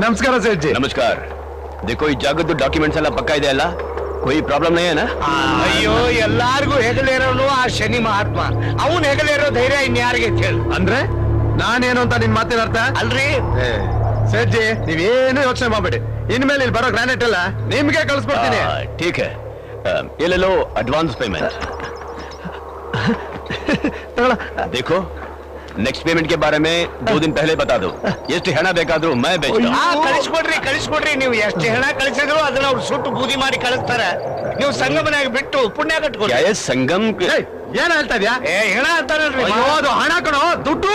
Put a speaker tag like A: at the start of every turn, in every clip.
A: नमस्कार सेठ जी।
B: नमस्कार। देखो इस जागद डॉक्यूमेंट्स ಎಲ್ಲ ಪಕ್ಕಾ ಇದೆ ಅಲ್ಲ? कोई प्रॉब्लम नहीं है ना?
C: ಅಯ್ಯೋ ಎಲ್ಲಾರ್ಗೂ ಹೆಗಲೇರೋನು ಆ ಶನಿ ಮಹಾತ್ಮ. ಅವನು ಹೆಗಲೇರೋ ಧೈರ್ಯ ಇನ್ಯಾರಿಗೆ ಹೇಳು.
A: ಅಂದ್ರೆ ನಾನೇನು ಅಂತ ನಿನ್ ಮಾತಿನ ಅರ್ಥ
C: ಅಲ್ರಿ
A: ಸೇಠ್ ಜಿ, ನೀವೇನು ಯೋಚನೆ ಮಾಡ್ಬೇಡಿ. ಇನ್ಮೇಲೆ ಇಲ್ಲಿ ಬರೋ ಗ್ರಾನೈಟ್ ಎಲ್ಲ ನಿಮ್ಗೆ ಕಳಿಸ್ಕೊಡ್ತೀನಿ.
B: ठीक है, ये ले लो एडवांस पेमेंट। देखो नेक्स्ट पेमेंट के बारे में 2 दिन पहले बता दो। ಎಷ್ಟು ಹೆಣ ಬೇಕಾದ್ರೂ मैं बेचता हूं।
C: ಕಳಿಸ್ಕೊಡ್ರಿ ನೀವು ಎಷ್ಟು ಹೆಣ ಕಳಿಸಿದ್ರು ಅದನ್ನ ಅವ್ರು ಸುಟ್ಟು ಬೂದಿ ಮಾಡಿ ಕಳಿಸ್ತಾರೆ. ನೀವು ಸಂಗಮನಾಗಿ ಬಿಟ್ಟು ಪುಣ್ಯ ಕಟ್ಕೊಡಿ.
B: क्या ये संगम
A: ಏನ್ ಹೇಳ್ತಾ ಇದ್ಯಾ?
C: ಹೆಣ ಅಂತಾರಲ್ರಿ.
A: ಅದು ಹಣ ಕಣೋ, ದುಡ್ಡು.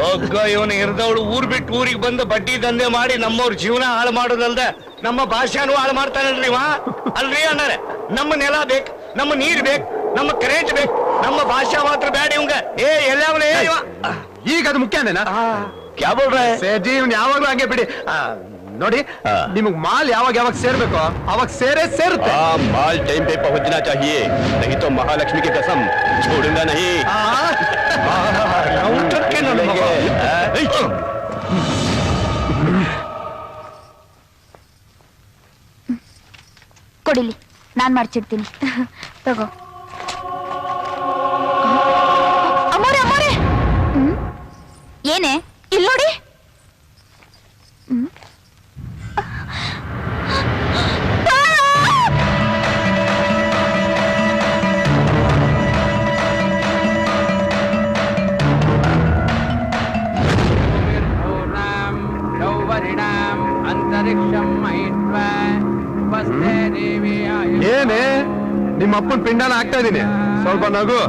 C: ಒಗ್ಗ ಇವನು ಇರ್ದವಳು ಊರ್ ಬಿಟ್ಟು ಊರಿಗೆ ಬಂದು ಬಡ್ಡಿ ದಂಧೆ ಮಾಡಿ ನಮ್ಮವ್ರ ಜೀವನ ಹಾಳು ಮಾಡೋದಲ್ದೆ ನಮ್ಮ ಭಾಷೆನೂ ಹಾಳು ಮಾಡ್ತಾನಲ್ರಿ ಇವ. ಅಲ್ರಿ ಅಣ್ಣಾರೆ, ನಮ್ಮ ನೆಲ ಬೇಕು, ನಮ್ಮ ನೀರ್ ಬೇಕು, ನಮ್ಮ ಕರೆಂಟ್ ಬೇಕು, ನಮ್ಮ ಭಾಷಾ ಮಾತ್ರ ಬೇಡ ಇವಂಗ. ಎಲ್ಲವನೇ
A: ಈಗ ಅದು ಮುಖ್ಯನೇನಾ?
B: क्या बोल रहा है?
A: ಸೇಠ್ ಜಿ, ಇವ್ನು ಯಾವಾಗ್ಲೂ ಹಂಗೆ ಬಿಡಿ. ನೋಡಿ, ನಿಮಗ್ ಮಾಲ್ ಯಾವಾಗ ಸೇರ್ಬೇಕು ಅವಾಗ ಸೇರುತ್ತೆ.
B: माल टाइम पे पहुंचना चाहिए, नहीं तो महालक्ष्मी की कसम छोड़ूंगा नहीं।
D: ಕೊಡಿಲಿ, ನಾನ್ ಮಾಡ್ಸಿಡ್ತೀನಿ. ತಗೋ. ಅಮ್ಮೋರೆ ಅಮ್ಮೋರೆ, ಏನೇ ಇಲ್ಲಿ ನೋಡಿ.
A: ಏನೇ ನಿಮ್ಮ ಅಪ್ಪನ ಪಿಂಡಾನ ಹಾಕ್ತಾ ಇದೀನಿ, ಸ್ವಲ್ಪ ನಗು.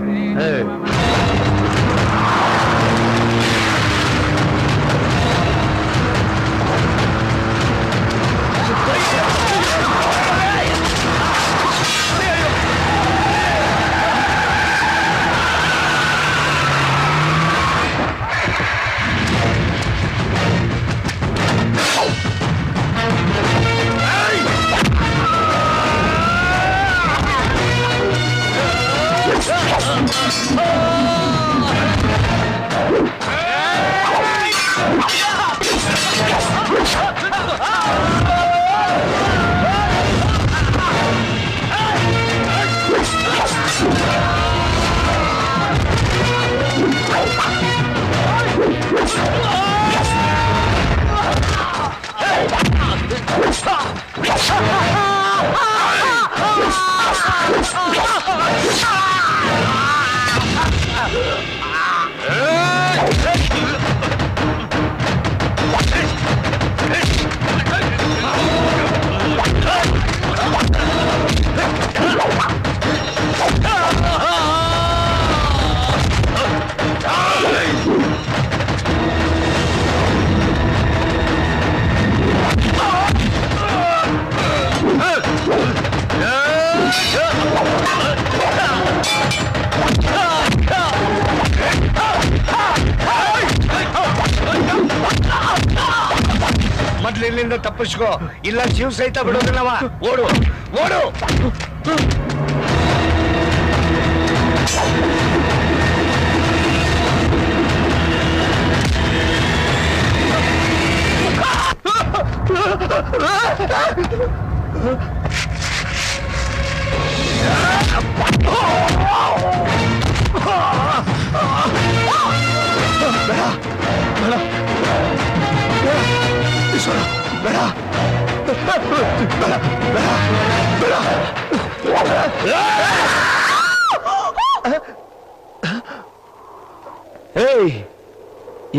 C: ಮೊದ್ಲಿಂದ ತಪ್ಪಿಸ್ಕೋ, ಇಲ್ಲ ಜೀವ ಸಹಿತ ಬಿಡೋದಿಲ್ಲವ. ಓಡು ಓಡು.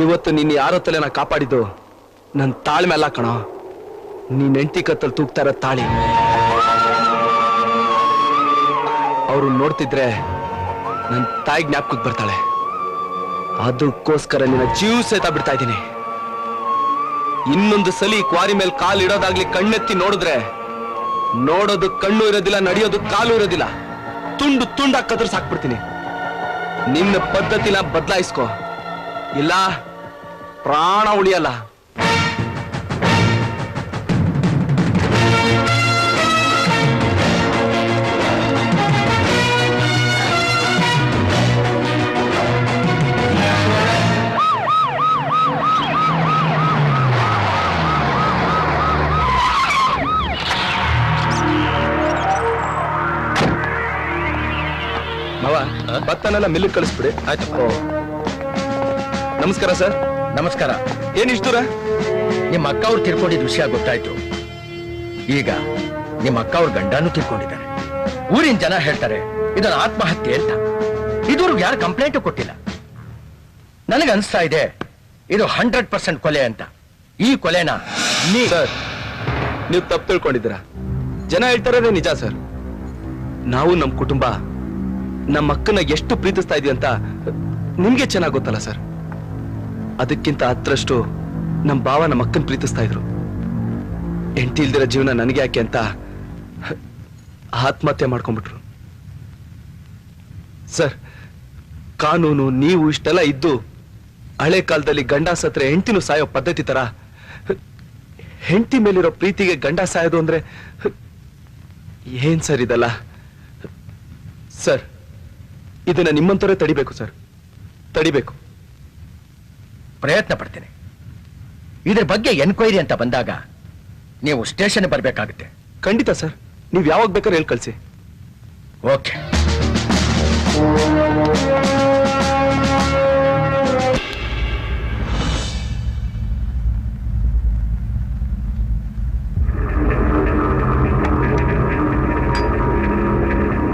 E: ಇವತ್ತು ನಿನ್ನ ಯಾರೋ ತಲೆನ ಕಾಪಾಡಿದ್ದು ನನ್ನ ತಾಳ್ಮೆ ಅಲ್ಲ ಕಣೋ, ನೀನ್ ಹೆಂಡತಿ ಕತ್ತಲ್ಲಿ ತೂಗ್ತಾ ಇರೋ ತಾಳಿ. ಅವ್ರು ನೋಡ್ತಿದ್ರೆ ನನ್ನ ತಾಯಿ ಜ್ಞಾಪಕಕ್ಕೆ ಬರ್ತಾಳೆ. ಅದಕ್ಕೋಸ್ಕರ ನಿನ್ನ ಜೀವ ಸಹಿತ ಬಿಡ್ತಾ ಇದ್ದೀನಿ. ಇನ್ನೊಂದು ಸಲಿ ಕ್ವಾರಿ ಮೇಲೆ ಕಾಲು ಇಡೋದಾಗ್ಲಿ ಕಣ್ಣೆತ್ತಿ ನೋಡಿದ್ರೆ ನೋಡೋದು ಕಣ್ಣು ಇರೋದಿಲ್ಲ, ನಡೆಯೋದು ಕಾಲು ಇರೋದಿಲ್ಲ. ತುಂಡು ತುಂಡಾಗಿ ಕತ್ತರಿಸಿ ಹಾಕ್ಬಿಡ್ತೀನಿ. ನಿನ್ನ ಪದ್ಧತಿನ ಬದಲಾಯಿಸ್ಕೋ, ಇಲ್ಲ ಪ್ರಾಣ ಉಳಿಯಲ್ಲ. ಭತ್ತನೆಲ್ಲ ಮಿಲ್ಲಿಗೆ ಕಳಿಸ್ಬಿಡಿ.
A: ಆಯ್ತು.
E: ನಮಸ್ಕಾರ ಸರ್.
F: ನಮಸ್ಕಾರ.
E: ಏನ್ ಇಷ್ಟು ದೂರ?
F: ನಿಮ್ಮ ಅಕ್ಕ ಅವ್ರು ತಿರ್ಕೊಂಡಿದ್ದ ವಿಷಯ ಗೊತ್ತಾಯ್ತು. ಈಗ ನಿಮ್ಮ ಅಕ್ಕ ಅವ್ರ ಗಂಡನೂ ತಿರ್ಕೊಂಡಿದ್ದಾರೆ. ಊರಿನ ಜನ ಹೇಳ್ತಾರೆ ಇದನ್ನ ಆತ್ಮಹತ್ಯೆ ಅಂತ. ಇದುವರೆಗೂ ಯಾರು ಕಂಪ್ಲೇಂಟು ಕೊಟ್ಟಿಲ್ಲ. ನನಗೆ ಅನಿಸ್ತಾ ಇದೆ ಇದು 100% ಕೊಲೆ ಅಂತ. ಈ ಕೊಲೆನ
E: ಸರ್, ನೀವು ತಪ್ಪು ತಿಳ್ಕೊಂಡಿದ್ದೀರಾ. ಜನ ಹೇಳ್ತಾರದೇ ನಿಜ ಸರ್. ನಾವು ನಮ್ಮ ಕುಟುಂಬ ನಮ್ಮ ಅಕ್ಕನ ಎಷ್ಟು ಪ್ರೀತಿಸ್ತಾ ಇದೀವಿ ಅಂತ ನಿಮ್ಗೆ ಚೆನ್ನಾಗಿ ಗೊತ್ತಲ್ಲ ಸರ್. ಅದಕ್ಕಿಂತ ಹತ್ತರಷ್ಟು ನಮ್ಮ ಭಾವ ನಮ್ಮ ಅಕ್ಕನ ಪ್ರೀತಿಸ್ತಾ ಇದ್ರು. ಹೆಂಡತಿ ಇಲ್ದಿರೋ ಜೀವನ ನನಗೆ ಯಾಕೆ ಅಂತ ಆತ್ಮಹತ್ಯೆ ಮಾಡ್ಕೊಂಡ್ಬಿಟ್ರು ಸರ್. ಕಾನೂನು ನೀವು ಇಷ್ಟೆಲ್ಲ ಇದ್ದು ಹಳೆ ಕಾಲದಲ್ಲಿ ಗಂಡ ಸತ್ರೆ ಹೆಂಡತಿನೂ ಸಾಯೋ ಪದ್ಧತಿ ತರ ಹೆಂಡತಿ ಮೇಲಿರೋ ಪ್ರೀತಿಗೆ ಗಂಡ ಸಾಯೋದು ಅಂದ್ರೆ ಏನ್ ಸರ್ ಇದಲ್ಲ? ಸರ್, ಇದನ್ನ ನಿಮ್ಮಂತವರೇ ತಡಿಬೇಕು ಸರ್, ತಡಿಬೇಕು.
F: ಪ್ರಯತ್ನ ಪಡ್ತೇನೆ. ಇದ್ರ ಬಗ್ಗೆ ಎನ್ಕ್ವೈರಿ ಅಂತ ಬಂದಾಗ ನೀವು ಸ್ಟೇಷನ್ ಬರಬೇಕಾಗುತ್ತೆ.
E: ಖಂಡಿತ ಸರ್, ನೀವು ಯಾವಾಗ ಬೇಕಾದ್ರೆ ಹೇಳಿ ಕಳಿಸಿ.
F: ಓಕೆ.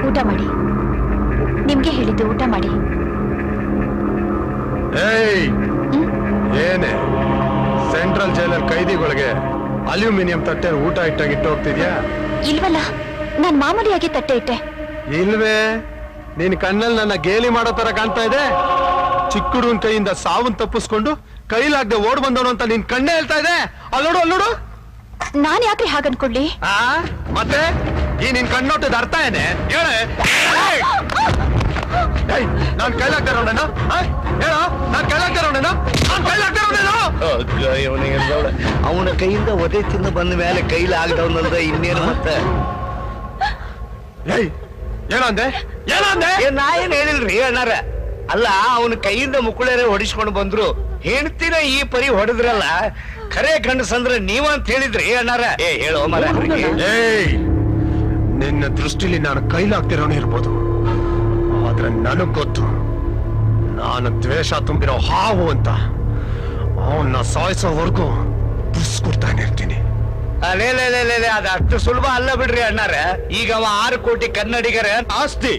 D: ಊಟ ಮಾಡಿ. ನಿಮ್ಗೆ ಹೇಳಿದ್ದು ಊಟ ಮಾಡಿ.
A: ಏಯ್, ಏನೇ ಸೆಂಟ್ರಲ್ ಜೈಲರ್ ಕೈದಿಗಳಿಗೆ ಅಲ್ಯೂಮಿನಿಯಂ ತಟ್ಟೆ ಊಟ ಇಟ್ಟಾಗಿ ಇಟ್ಟು ಹೋಗ್ತಿದ್ಯಾ?
D: ಇಲ್ವಲ್ಲ, ನಾನ್ ಮಾಮೂಲಿಯಾಗಿ ತಟ್ಟೆ ಇಟ್ಟೆ.
A: ಇಲ್ವೇ? ನಿನ್ ಕಣ್ಣಲ್ಲಿ ನನ್ನ ಗೇಲಿ ಮಾಡೋ ತರ ಕಾಣ್ತಾ ಇದೆ. ಚಿಕ್ಕ ಹುಡುಗನ ಕೈಯಿಂದ ಸಾವನ್ ತಪ್ಪಿಸ್ಕೊಂಡು ಕೈಲಾಗದೆ ಓಡ್ ಬಂದವನು ಅಂತ ನಿನ್ ಕಣ್ಣೇ ಹೇಳ್ತಾ ಇದೆ. ಅಲ್ಲೋಡು ಅಲ್ಲೋಡು.
D: ನಾನ್ ಯಾಕ್ರಿ ಹಾಗನ್ಕೊಳ್ಳಿ?
A: ಮತ್ತೆ ಈ ನಿನ್ ಕಣ್ಣೋಟದ ಅರ್ಥ ಏನೇ ಹೇಳೆ? ನಾನ್ ಕೈಲಾಗ್ತಾರೋಣ ಹೇಳ? ನಾನ್ ಕೈಲಾಗ್ತಾರೋಣ? ನಾನ್ ಕೈಲಾಗ್ತಾರೋಣ?
C: ಅವನ ಕೈಯಿಂದ ಒದೆ ತಿಂದು ಬಂದ ಮೇಲೆ ಕೈಲಾಗದವನಲ್ದ ಇನ್ನೇನು ಮತ್ತೆ?
A: ಏನಂದೆ? ಏನಂದೆ?
C: ನಾ ಏನ್ ಹೇಳಿಲ್ರಿ ಅಣ್ಣಾರ. ಅಲ್ಲ, ಅವನ ಕೈಯಿಂದ ಮುಕ್ಕುಳೇರೆ ಹೊಡಿಸ್ಕೊಂಡು ಬಂದ್ರು, ಹೆಣ್ತಿನ ಈ ಪರಿ ಹೊಡೆದ್ರಲ್ಲ, ಖರೆ ಗಂಡಸಂದ್ರ ನೀವ ಅಂತ ಹೇಳಿದ್ರಿ ಅಣ್ಣಾರ. ಹೇಳೋ ಮರ.
A: ನಿನ್ನ ದೃಷ್ಟಿಲಿ ನಾನು ಕೈಲಾಗ್ತಿರೋನು ಇರ್ಬೋದು, ಆದ್ರೆ ನನಗ್ ಗೊತ್ತು ನಾನು ದ್ವೇಷ ತುಂಬಿರೋ ಹಾವು ಅಂತ. ಅವನ್ನ ಸಾಯಿಸೋವರೆಗೂ ಬುಸ್ಕೊಡ್ತಾನೆ ಇರ್ತೀನಿ.
C: ಅದೇ ಅದ ಅಷ್ಟು ಸುಲಭ ಅಲ್ಲ ಬಿಡ್ರಿ ಅಣ್ಣಾರ. ಈಗ ಅವ 6 ಕೋಟಿ ಕನ್ನಡಿಗರ ಆಸ್ತಿ.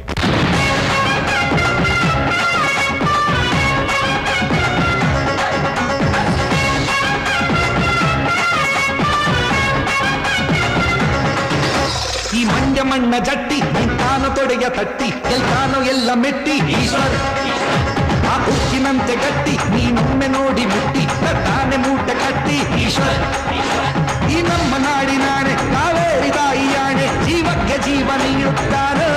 G: ಈ ಮಂಡ್ಯ ಮಣ್ಣ ಜಟ್ಟಿ ತಾನು ತೊಡೆಯ ತಟ್ಟಿ ಎಲ್ತಾನು ಎಲ್ಲ ಮೆಟ್ಟಿ ಈಶ್ವರ್ ಆ ಉಕ್ಕಿನಂತೆ ಗಟ್ಟಿ ನೀನೊಮ್ಮೆ ನೋಡಿ ಮುಟ್ಟಿ ತಾನೆ ಮೂಟೆ ಕಟ್ಟಿ ಈಶ್ವರ್ ಈ ನಮ್ಮ ನಾಡಿನಾಣೆ ಕಾವೇರಿ ತಾಯಿಯಾಣೆ ಜೀವಕ್ಕೆ ಜೀವ ನೀಡುತ್ತಾರೋ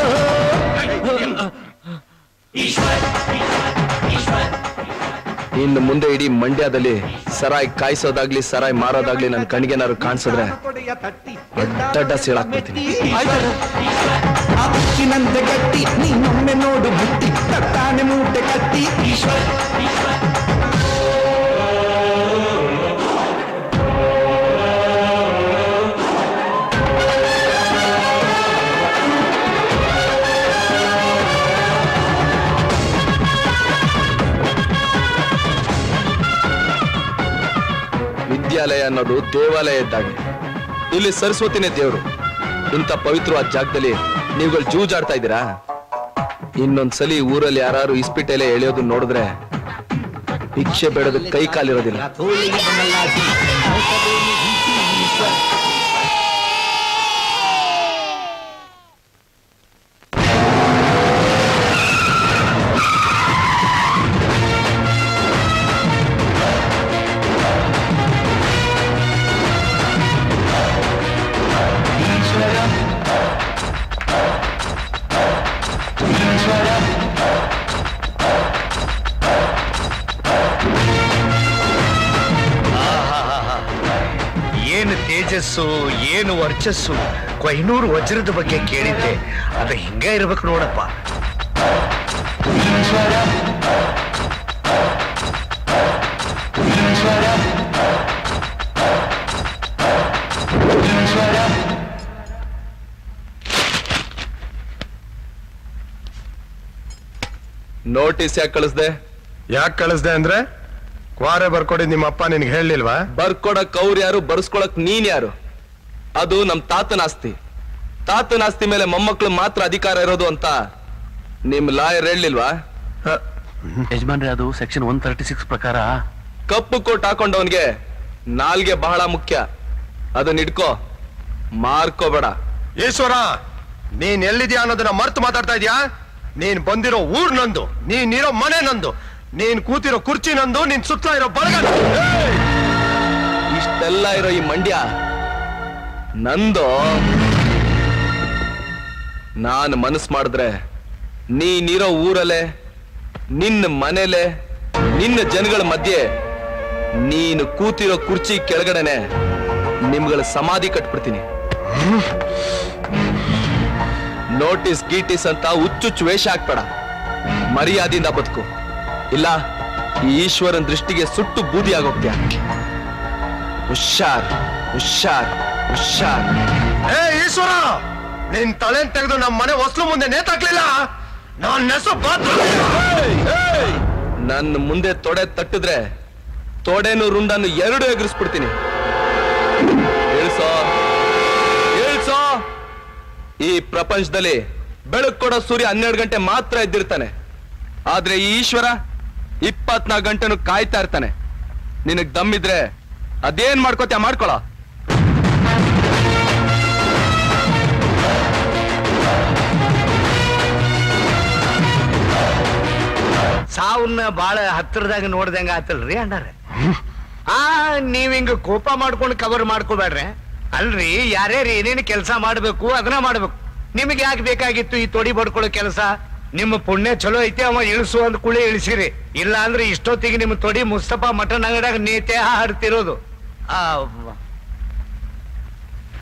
G: ಈಶ್ವರ್.
E: ಇನ್ನು ಮುಂದೆ ಇಡೀ ಮಂಡ್ಯದಲ್ಲಿ ಸರಾಯ್ ಕಾಯಿಸೋದಾಗ್ಲಿ ಸರಾಯ್ ಮಾರೋದಾಗ್ಲಿ ನನ್ನ ಕಣ್ಗೇನಾದ್ರು ಕಾಣಿಸಿದ್ರೆ ದೊಡ್ಡ ಸೀಳಾಕ್ಬಿಡ್ತೀನಿ.
G: ಆ ಉಕ್ಕಿನಂತೆ ಗಟ್ಟಿ ನೀನೊಮ್ಮೆ ನೋಡು ಮುಟ್ಟಿ ತಾನೆ ಮೂಟೆ ಕಟ್ಟಿ ಈಶ್ವರ್.
E: ವಿದ್ಯಾಲಯ ಅನ್ನೋದು ದೇವಾಲಯ ಇದ್ದಾಗೆ. ಇಲ್ಲಿ ಸರಸ್ವತಿನೇ ದೇವರು. ಇಂಥ ಪವಿತ್ರವಾದ ಜಾಗದಲ್ಲಿ ನೀವುಗಳು ಜೂಜಾಡ್ತಾ ಇದ್ದೀರಾ? ಇನ್ನೊಂದ್ಸಲಿ ಊರಲ್ಲಿ ಯಾರು ಇಸ್ಪಿಟೆಲೆ ಎಳೆಯೋದು ನೋಡಿದ್ರೆ ಭಿಕ್ಷೆ ಬೇಡೋದು ಕೈ ಕಾಲಿರೋದಿಲ್ಲ.
C: ಏನು ತೇಜಸ್ಸು, ಏನು ವರ್ಚಸ್ಸು. ಕೊಹಿನೂರು ವಜ್ರದ ಬಗ್ಗೆ ಕೇಳಿದ್ದೆ, ಅದು ಹಿಂಗ ಇರ್ಬೇಕು ನೋಡಪ್ಪ.
E: ನೋಟಿಸ್ ಯಾಕೆ ಕಳಿಸ್ದೆ?
A: ಯಾಕೆ ಕಳಿಸ್ದೆ ಅಂದ್ರೆ ಕ್ವಾರೆ ಬರ್ಕೊಡಿ ನಿಮ್ಮ ಅಪ್ಪ ನಿನ್ಗೆ ಹೇಳಲಿಲ್ವಾ?
E: ಬರ್ಕೊಡಕ್ ಅವ್ರು ಯಾರು, ಬರ್ಸ್ಕೊಳಕ್ ನೀನ್ ಯಾರು? ಅದು ನಮ್ ತಾತನ ಆಸ್ತಿ. ತಾತನ ಆಸ್ತಿ ಮೇಲೆ ಮೊಮ್ಮಕ್ಳು ಮಾತ್ರ ಅಧಿಕಾರ ಇರೋದು ಅಂತ ನಿಮ್ ಲಾಯರ್ ಹೇಳಲಿಲ್ವಾ?
B: ಯಜಮಾನ್ರೆ, ಅದು ಸೆಕ್ಷನ್ 136 ಪ್ರಕಾರ
E: ಕಪ್ಪು ಕೋಟ್ ಹಾಕೊಂಡವನ್ಗೆ ನಾಲ್ಗೆ ಬಹಳ ಮುಖ್ಯ. ಅದನ್ನ ಇಟ್ಕೋ, ಮಾರ್ಕೋಬೇಡ.
A: ಈಶ್ವರ, ನೀನ್ ಎಲ್ಲಿದ್ಯಾ ಅನ್ನೋದನ್ನ ಮರ್ತು ಮಾತಾಡ್ತಾ ಇದ್ಯಾ? ನೀನ್ ಬಂದಿರೋ ಊರ್ ನಂದು, ನೀನಿರೋ ಮನೆ ನಂದು, ನೀನ್ ಕೂತಿರೋ ಕುರ್ಚಿ ನಂದು, ನೀನ್ ಸುತ್ತಲ ಇರೋ ಬಳಗ ನಂದು.
E: ಇಷ್ಟೆಲ್ಲ ಇರೋ ಈ ಮಂಡ್ಯ ನಂದು. ನಾನು ಮನಸ್ಸು ಮಾಡಿದ್ರೆ ನೀನಿರೋ ಊರಲ್ಲೇ, ನಿನ್ನ ಮನೇಲೆ, ನಿನ್ನ ಜನಗಳ ಮಧ್ಯೆ, ನೀನು ಕೂತಿರೋ ಕುರ್ಚಿ ಕೆಳಗಡೆನೆ ನಿಮ್ಗಳ ಸಮಾಧಿ ಕಟ್ಬಿಡ್ತೀನಿ. ನೋಟಿಸ್ ಗೀಟಿಸ್ ಅಂತ ಹುಚ್ಚುಚ್ಚು ವೇಷ ಹಾಕ್ಬೇಡ. ಮರ್ಯಾದೆಯಿಂದ ಬದುಕು, ಇಲ್ಲ ಈ ಈಶ್ವರನ್ ದೃಷ್ಟಿಗೆ ಸುಟ್ಟು ಬೂದಿ ಆಗೋಗ್ತೀಯ. ಹುಷಾರ್ ಹುಷಾರ್ ಹುಷಾರ್.
A: ಏ ಈಶ್ವರ, ನಿನ್ ತಲೆ ತೆಗೆದು ನಮ್ಮ ಮನೆ ಹೊಸ್ಲು ಮುಂದೆ ನೇತಾಕ್ಲಿಲ್ಲ, ನಾನ್ ನೆಸು ಬಾತ್ರ.
E: ನನ್ನ ಮುಂದೆ ತೊಡೆ ತಟ್ಟಿದ್ರೆ ತೊಡೆನು ರುಂಡನ್ನು ಎರಡು ಎಗರಿಸ್ಬಿಡ್ತೀನಿ. ಹೇಳ್ಸೋ ಹೇಳ್ಸೋ. ಈ ಪ್ರಪಂಚದಲ್ಲಿ ಬೆಳಕು ಕೊಡೋ ಸೂರ್ಯ 12 ಗಂಟೆ ಮಾತ್ರ ಎದ್ದಿರ್ತಾನೆ. ಆದ್ರೆ ಈ ಈಶ್ವರ 24 ಗಂಟೆನೂ ಕಾಯ್ತಾ ಇರ್ತಾನೆ. ನಿನಗ್ ದಮ್ಮಿದ್ರೆ ಅದೇನ್ ಮಾಡ್ಕೋತ್ಯಾ ಮಾಡ್ಕೊಳ.
C: ಸಾವನ್ನ ಬಾಳ ಹತ್ತಿರದಾಗ ನೋಡ್ದಂಗ ಆತಲ್ರಿ ಅಣ್ಣಾರೆ. ನೀವ್ ಹಿಂಗ ಕೋಪ ಮಾಡ್ಕೊಂಡು ಕವರ್ ಮಾಡ್ಕೋಬೇಡ್ರಿ. ಅಲ್ರಿ, ಯಾರ್ಯಾರು ಏನೇನು ಕೆಲಸ ಮಾಡ್ಬೇಕು ಅದನ್ನ ಮಾಡ್ಬೇಕು. ನಿಮಗೆ ಯಾಕೆ ಬೇಕಾಗಿತ್ತು ಈ ತೊಡಿ ಬಡ್ಕೊಳ್ಳೋ ಕೆಲಸ? ನಿಮ್ಮ ಪುಣ್ಯ ಚಲೋ ಐತಿ, ಅವ ಇಳಿಸು ಅಂದ್ ಕುಳಿ ಇಳಿಸಿರಿ. ಇಲ್ಲ ಅಂದ್ರೆ ಇಷ್ಟೊತ್ತಿಗೆ ನಿಮ್ಮ ತೊಡಿ ಮುಸ್ತಫಾ ಮಟನ್ ಅಂಗಡಿಯಾಗ ನೇತೆ ಹಾಡ್ತಿರೋದು.